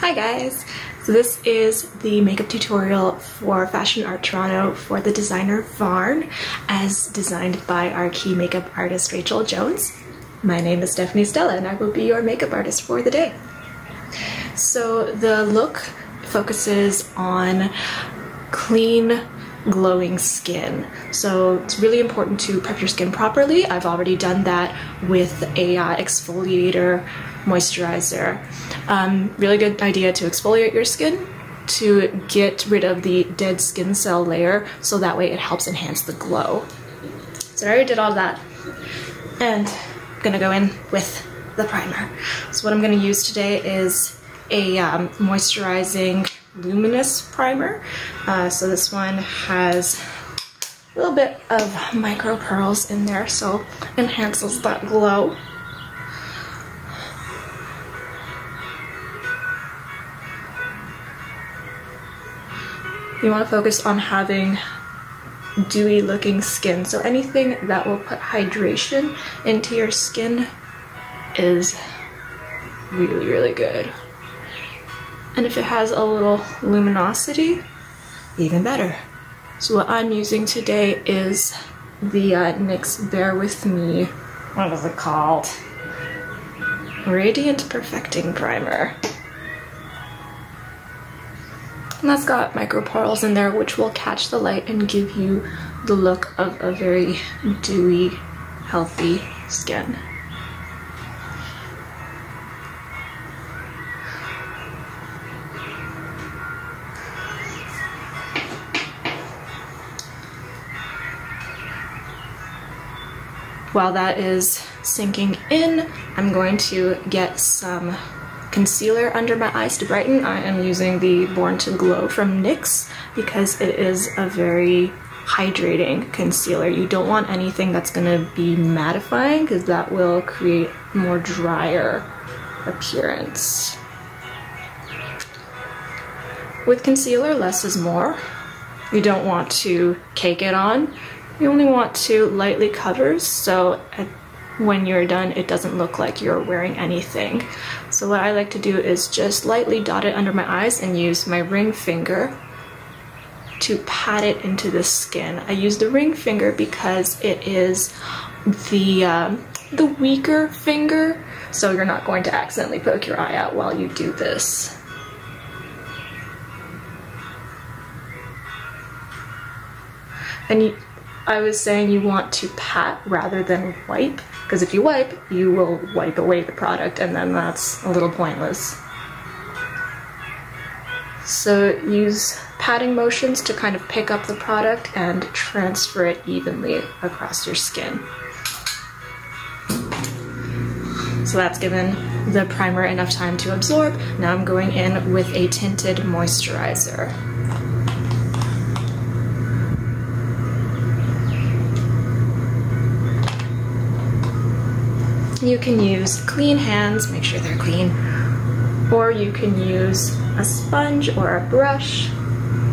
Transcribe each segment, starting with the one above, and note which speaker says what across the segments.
Speaker 1: Hi guys! So this is the makeup tutorial for Fashion Art Toronto for the designer Varnnh, as designed by our key makeup artist Rachel Jones. My name is Stephanie Stella and I will be your makeup artist for the day. So the look focuses on clean, glowing skin. So it's really important to prep your skin properly. I've already done that with a exfoliator moisturizer. Really good idea to exfoliate your skin to get rid of the dead skin cell layer, so that way it helps enhance the glow. So I already did all that, and I'm gonna go in with the primer. So what I'm gonna use today is a moisturizing luminous primer. So this one has a little bit of micro pearls in there, so enhances that glow. You want to focus on having dewy looking skin, so anything that will put hydration into your skin is really, really good. And if it has a little luminosity, even better. So what I'm using today is the NYX Bear With Me, what is it called? Radiant Perfecting Primer. And that's got micro pearls in there, which will catch the light and give you the look of a very dewy, healthy skin. While that is sinking in, I'm going to get some concealer under my eyes to brighten. I am using the Born to Glow from NYX because it is a very hydrating concealer. You don't want anything that's going to be mattifying because that will create a more drier appearance. With concealer, less is more. You don't want to cake it on. You only want to lightly cover, so when you're done, it doesn't look like you're wearing anything. So what I like to do is just lightly dot it under my eyes and use my ring finger to pat it into the skin. I use the ring finger because it is the weaker finger, so you're not going to accidentally poke your eye out while you do this. And I was saying you want to pat rather than wipe, because if you wipe, you will wipe away the product, and then that's a little pointless. So use patting motions to kind of pick up the product and transfer it evenly across your skin. So that's given the primer enough time to absorb. Now I'm going in with a tinted moisturizer. You can use clean hands, make sure they're clean, or you can use a sponge or a brush.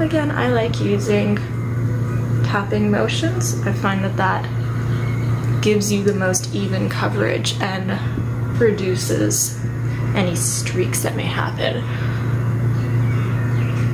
Speaker 1: Again, I like using tapping motions. I find that that gives you the most even coverage and reduces any streaks that may happen.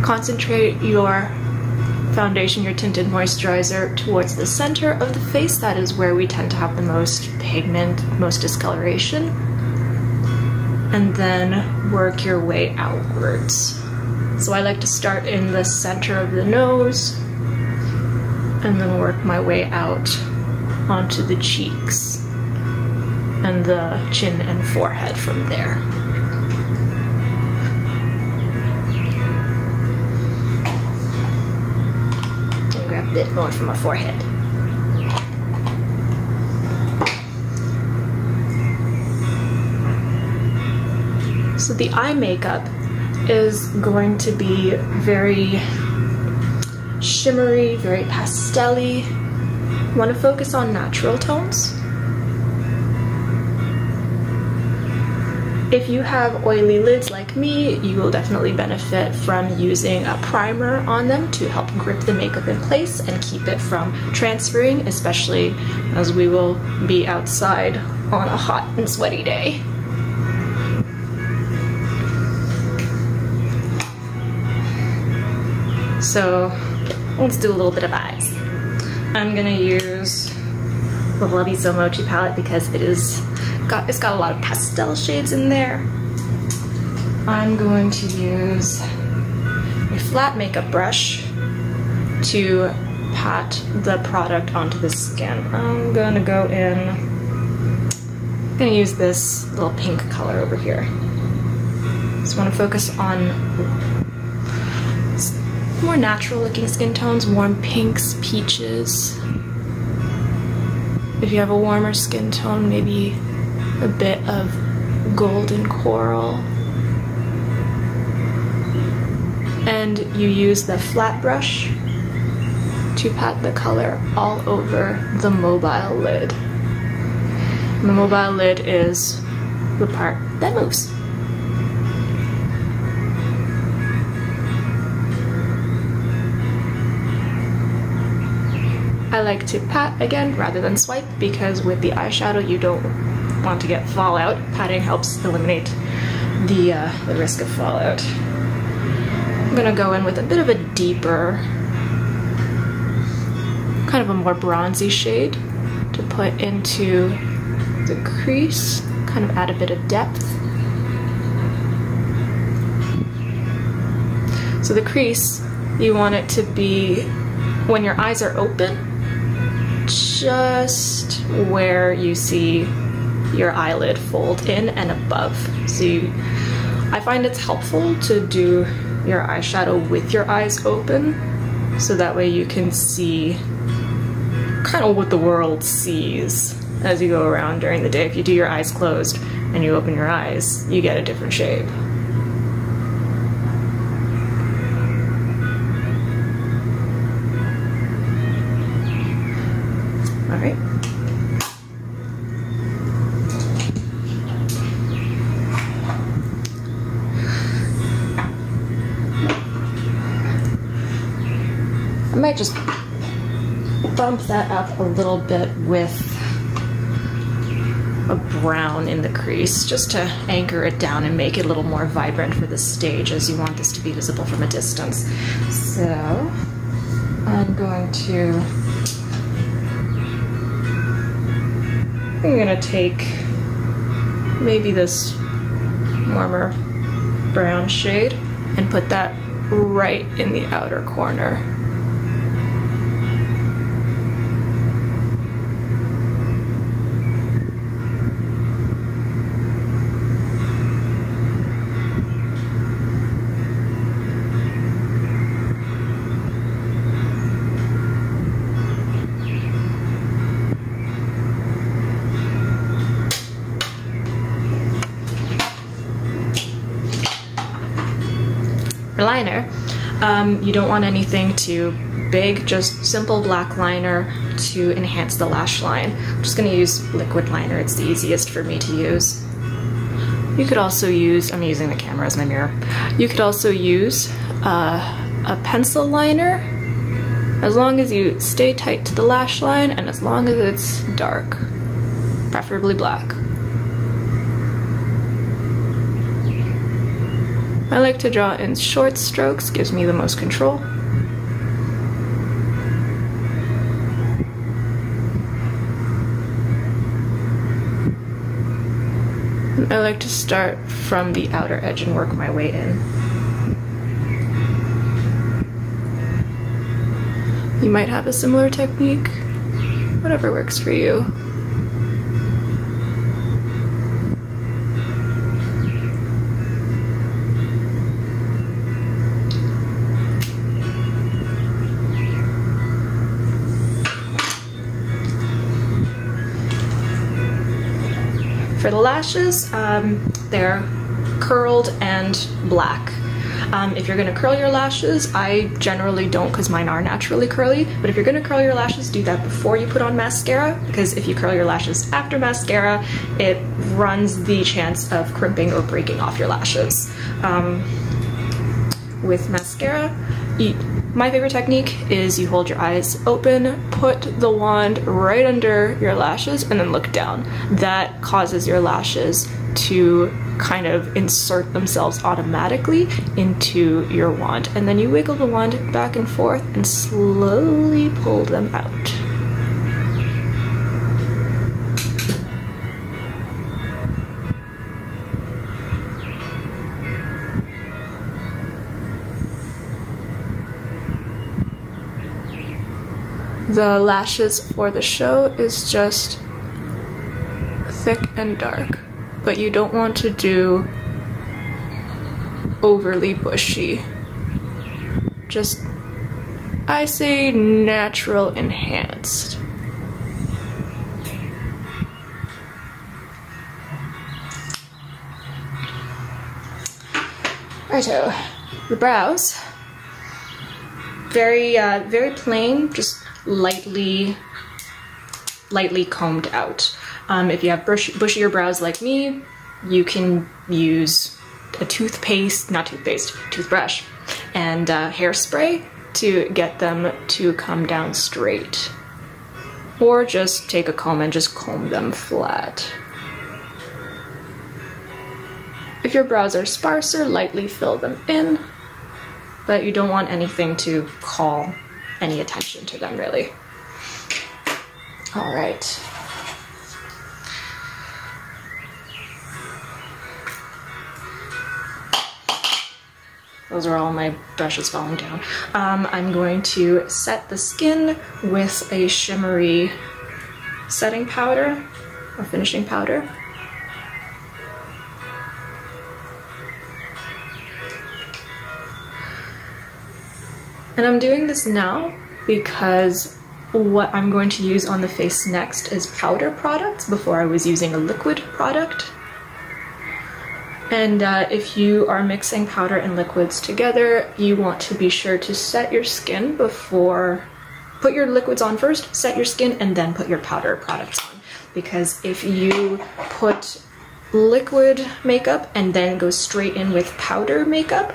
Speaker 1: Concentrate your foundation, your tinted moisturizer, towards the center of the face. That is where we tend to have the most pigment, most discoloration. And then work your way outwards. So I like to start in the center of the nose and then work my way out onto the cheeks and the chin and forehead from there. A bit more from my forehead. So the eye makeup is going to be very shimmery, very pastel-y. You want to focus on natural tones. If you have oily lids like me, you will definitely benefit from using a primer on them to help grip the makeup in place and keep it from transferring, especially as we will be outside on a hot and sweaty day. So let's do a little bit of eyes. I'm gonna use the Lovey So Mochi palette because it's got a lot of pastel shades in there. I'm going to use a flat makeup brush to pat the product onto the skin. I'm gonna go in, I'm gonna use this little pink color over here. Just want to focus on more natural looking skin tones, warm pinks, peaches. If you have a warmer skin tone, maybe a bit of golden coral. And you use the flat brush to pat the color all over the mobile lid. And the mobile lid is the part that moves. I like to pat again rather than swipe because with the eyeshadow you don't want to get fallout. Patting helps eliminate the risk of fallout. I'm gonna go in with a bit of a deeper, kind of a more bronzy shade to put into the crease, kind of add a bit of depth. So the crease, you want it to be when your eyes are open, just where you see your eyelid fold in and above. So I find it's helpful to do your eyeshadow with your eyes open, so that way you can see kind of what the world sees as you go around during the day. If you do your eyes closed and you open your eyes, you get a different shape. Alright. I might just bump that up a little bit with a brown in the crease, just to anchor it down and make it a little more vibrant for the stage, as you want this to be visible from a distance. So I'm gonna take maybe this warmer brown shade and put that right in the outer corner. Liner, you don't want anything too big, just simple black liner to enhance the lash line. I'm just going to use liquid liner, it's the easiest for me to use. You could also use, I'm using the camera as my mirror, you could also use a pencil liner, as long as you stay tight to the lash line and as long as it's dark, preferably black. I like to draw in short strokes, gives me the most control. And I like to start from the outer edge and work my way in. You might have a similar technique, whatever works for you. For the lashes, they're curled and black. If you're gonna curl your lashes, I generally don't because mine are naturally curly, but if you're gonna curl your lashes, do that before you put on mascara, because if you curl your lashes after mascara, it runs the chance of crimping or breaking off your lashes. With mascara, my favorite technique is you hold your eyes open, put the wand right under your lashes, and then look down. That causes your lashes to kind of insert themselves automatically into your wand. And then you wiggle the wand back and forth and slowly pull them out. The lashes for the show is just thick and dark, but you don't want to do overly bushy. Just, I say, natural enhanced. Righto, the brows, very plain, just lightly combed out. If you have bushier brows like me, you can use a toothbrush and hairspray to get them to come down straight. Or just take a comb and just comb them flat. If your brows are sparser, lightly fill them in, but you don't want anything to call any attention to them, really. All right. Those are all my brushes falling down. I'm going to set the skin with a shimmery setting powder or finishing powder. And I'm doing this now because what I'm going to use on the face next is powder products before I was using a liquid product. And if you are mixing powder and liquids together, you want to be sure to set your skin before, put your liquids on first, set your skin, and then put your powder products on. Because if you put liquid makeup and then go straight in with powder makeup,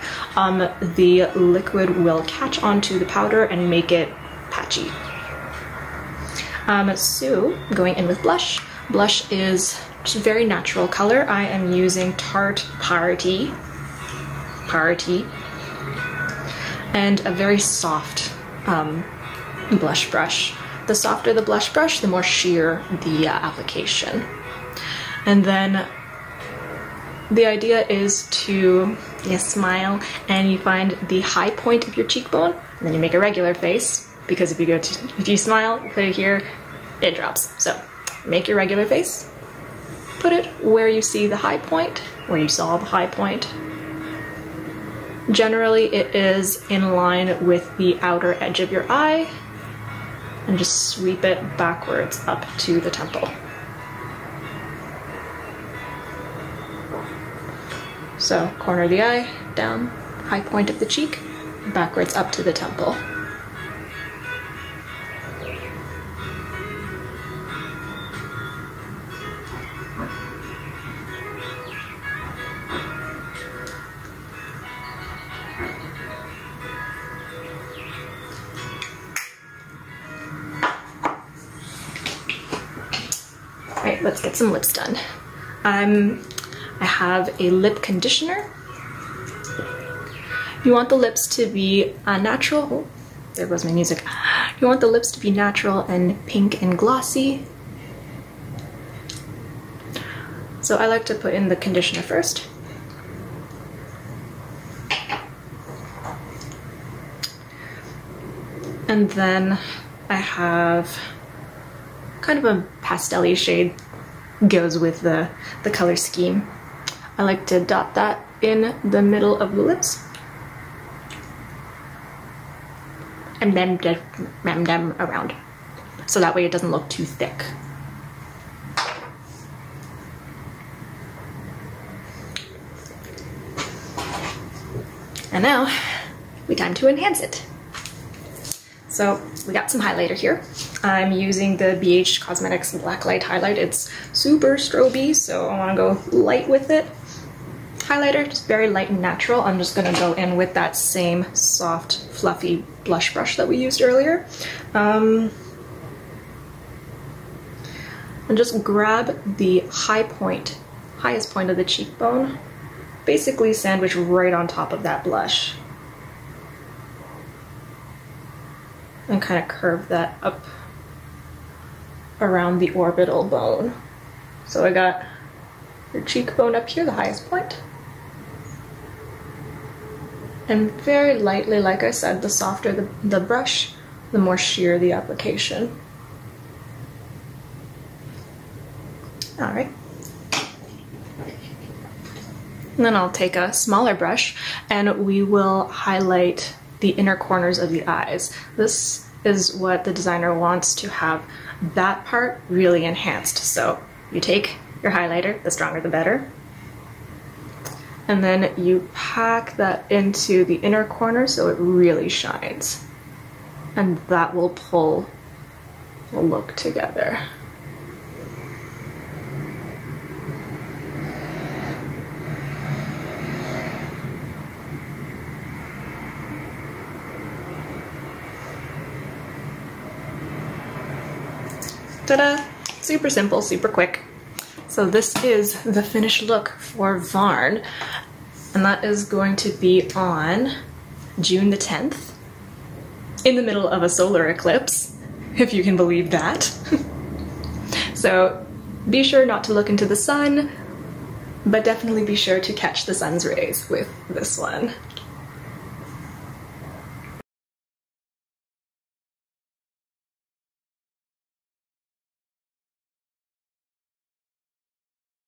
Speaker 1: the liquid will catch onto the powder and make it patchy. So going in with blush. Blush is just a very natural color. I am using Tarte Party, and a very soft blush brush. The softer the blush brush, the more sheer the application. And then the idea is to smile and you find the high point of your cheekbone, and then you make a regular face, because if you smile, put it here, it drops. So make your regular face, put it where you see the high point, where you saw the high point. Generally it is in line with the outer edge of your eye, and just sweep it backwards up to the temple. So corner of the eye, down, high point of the cheek, backwards up to the temple. Alright, let's get some lips done. I have a lip conditioner. You want the lips to be natural. Oh, there goes my music. You want the lips to be natural and pink and glossy. So I like to put in the conditioner first. And then I have kind of a pastel-y shade, goes with the color scheme. I like to dot that in the middle of the lips. And then them around. So that way it doesn't look too thick. And now, we time to enhance it. So we got some highlighter here. I'm using the BH Cosmetics Blacklight Highlight. It's super stroby, so I want to go light with it. Highlighter, just very light and natural. I'm just going to go in with that same soft, fluffy blush brush that we used earlier. And just grab the high point highest point of the cheekbone, basically sandwiched right on top of that blush. And kind of curve that up around the orbital bone. So I got your cheekbone up here, the highest point. And very lightly, like I said, the softer the brush, the more sheer the application. All right. And then I'll take a smaller brush and we will highlight the inner corners of the eyes. This is what the designer wants to have that part really enhanced. So you take your highlighter, the stronger the better, and then you pack that into the inner corner so it really shines. And that will pull the look together. Ta-da! Super simple, super quick. So this is the finished look for Varnnh, and that is going to be on June the 10th, in the middle of a solar eclipse, if you can believe that. So be sure not to look into the sun, but definitely be sure to catch the sun's rays with this one.